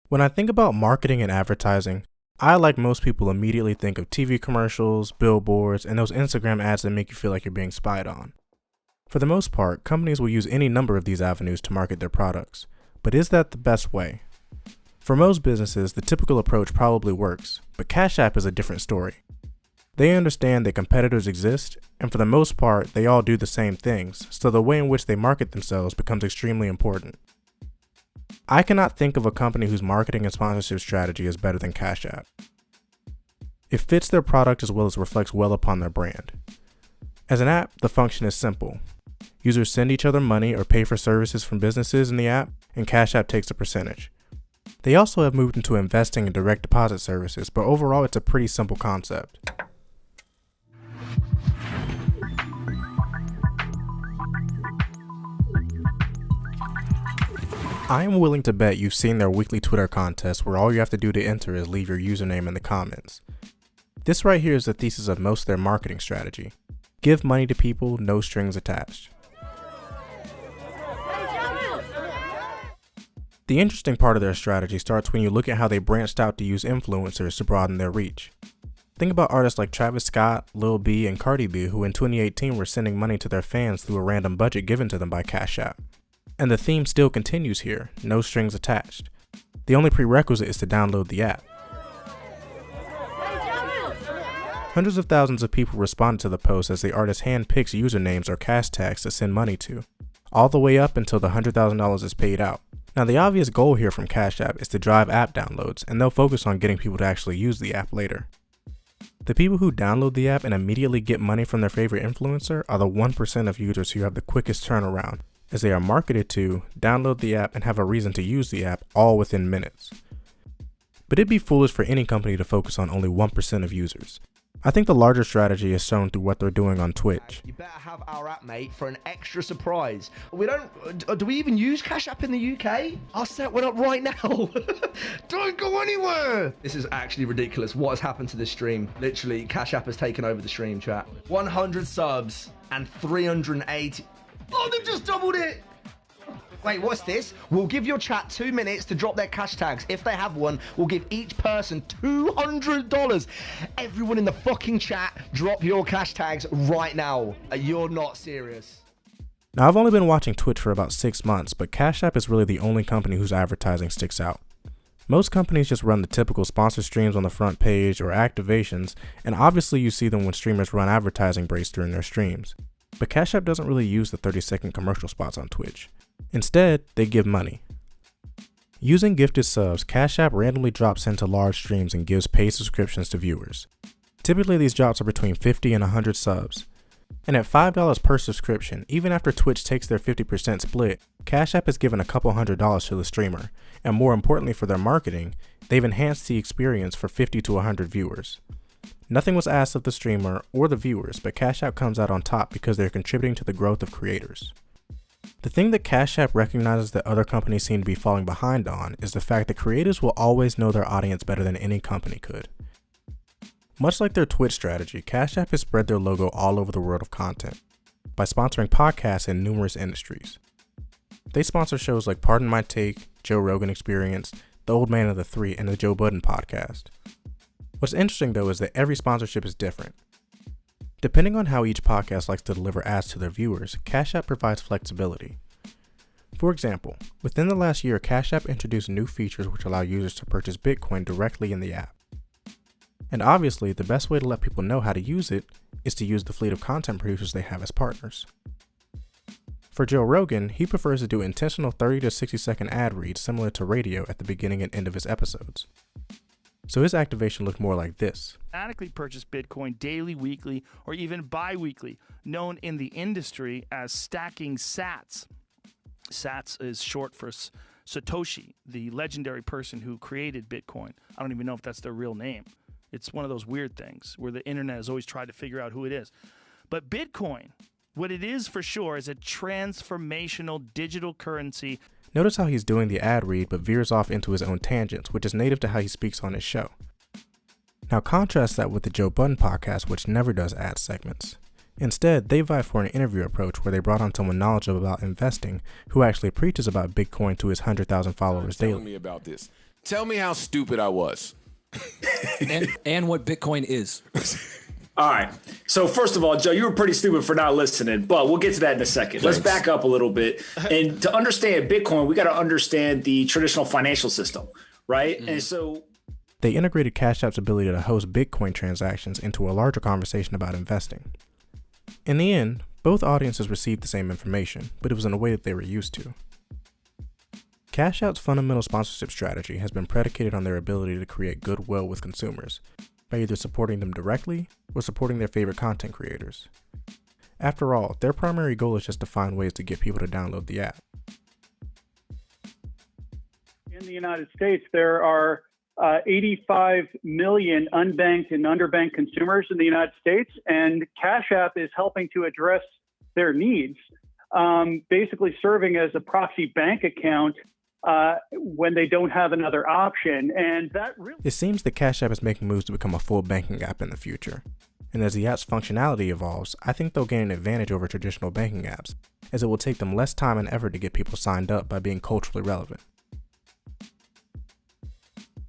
When I think about marketing and advertising, I, like most people, immediately think of TV commercials, billboards, and those Instagram ads that make you feel like you're being spied on. For the most part, companies will use any number of these avenues to market their products. But is that the best way? For most businesses, the typical approach probably works, but CashApp is a different story. They understand that competitors exist, and for the most part, they all do the same things, so the way in which they market themselves becomes extremely important. I cannot think of a company whose marketing and sponsorship strategy is better than CashApp. It fits their product as well as reflects well upon their brand. As an app, the function is simple. Users send each other money or pay for services from businesses in the app, and CashApp takes a percentage. They also have moved into investing in direct deposit services, but overall it's a pretty simple concept. I am willing to bet you've seen their weekly Twitter contest where all you have to do to enter is leave your username in the comments. This right here is the thesis of most of their marketing strategy. Give money to people, no strings attached. The interesting part of their strategy starts when you look at how they branched out to use influencers to broaden their reach. Think about artists like Travis Scott, Lil B, and Cardi B who in 2018 were sending money to their fans through a random budget given to them by CashApp. And the theme still continues here, no strings attached. The only prerequisite is to download the app. Hundreds of thousands of people responded to the post as the artist handpicks usernames or cash tags to send money to, all the way up until the $100,000 is paid out. Now the obvious goal here from CashApp is to drive app downloads, and they'll focus on getting people to actually use the app later. The people who download the app and immediately get money from their favorite influencer are the 1% of users who have the quickest turnaround, as they are marketed to, download the app, and have a reason to use the app all within minutes. But it'd be foolish for any company to focus on only 1% of users. I think the larger strategy is shown through what they're doing on Twitch. You better have our app, mate, for an extra surprise. Do we even use CashApp in the UK? I'll set one up right now. Don't go anywhere. This is actually ridiculous. What has happened to this stream? Literally, CashApp has taken over the stream, chat. 100 subs and 380. Oh, they've just doubled it. Wait, what's this? We'll give your chat 2 minutes to drop their cash tags. If they have one, we'll give each person $200. Everyone in the fucking chat, drop your cash tags right now. You're not serious. Now, I've only been watching Twitch for about 6 months, but CashApp is really the only company whose advertising sticks out. Most companies just run the typical sponsor streams on the front page or activations, and obviously you see them when streamers run advertising breaks during their streams. But CashApp doesn't really use the 30-second commercial spots on Twitch. Instead, they give money. Using gifted subs, CashApp randomly drops into large streams and gives paid subscriptions to viewers. Typically, these drops are between 50 and 100 subs. And at $5 per subscription, even after Twitch takes their 50% split, CashApp has given a couple $100s to the streamer, and more importantly for their marketing, they've enhanced the experience for 50 to 100 viewers. Nothing was asked of the streamer or the viewers, but CashApp comes out on top because they're contributing to the growth of creators. The thing that CashApp recognizes that other companies seem to be falling behind on is the fact that creators will always know their audience better than any company could. Much like their Twitch strategy, CashApp has spread their logo all over the world of content by sponsoring podcasts in numerous industries. They sponsor shows like Pardon My Take, Joe Rogan Experience, The Old Man of the Three, and the Joe Budden podcast. What's interesting though is that every sponsorship is different. Depending on how each podcast likes to deliver ads to their viewers, CashApp provides flexibility. For example, within the last year, CashApp introduced new features which allow users to purchase Bitcoin directly in the app. And obviously, the best way to let people know how to use it is to use the fleet of content producers they have as partners. For Joe Rogan, he prefers to do intentional 30 to 60 second ad reads similar to radio at the beginning and end of his episodes. So his activation looked more like this. Automatically purchase Bitcoin daily, weekly, or even bi-weekly, known in the industry as stacking sats. Sats is short for Satoshi, the legendary person who created Bitcoin. I don't even know if that's their real name. It's one of those weird things where the internet has always tried to figure out who it is. But Bitcoin, what it is for sure, is a transformational digital currency. Notice how he's doing the ad read but veers off into his own tangents, which is native to how he speaks on his show. Now contrast that with the Joe Budden podcast, which never does ad segments. Instead, they vie for an interview approach where they brought on someone knowledgeable about investing who actually preaches about Bitcoin to his 100,000 followers daily. Me about this. Tell me how stupid I was. and what Bitcoin is. All right. So first of all, Joe, you were pretty stupid for not listening, but we'll get to that in a second. Thanks. Let's back up a little bit. And to understand Bitcoin, we got to understand the traditional financial system, right? And so They integrated Cash App's ability to host Bitcoin transactions into a larger conversation about investing. In the end, both audiences received the same information, but it was in a way that they were used to. Cash App's fundamental sponsorship strategy has been predicated on their ability to create goodwill with consumers by either supporting them directly or supporting their favorite content creators. After all, their primary goal is just to find ways to get people to download the app. In the United States, there are 85 million unbanked and underbanked consumers in the United States, and Cash App is helping to address their needs, basically serving as a proxy bank account when they don't have another option. And that really... It seems that Cash App is making moves to become a full banking app in the future. And as the app's functionality evolves, I think they'll gain an advantage over traditional banking apps, as it will take them less time and effort to get people signed up by being culturally relevant.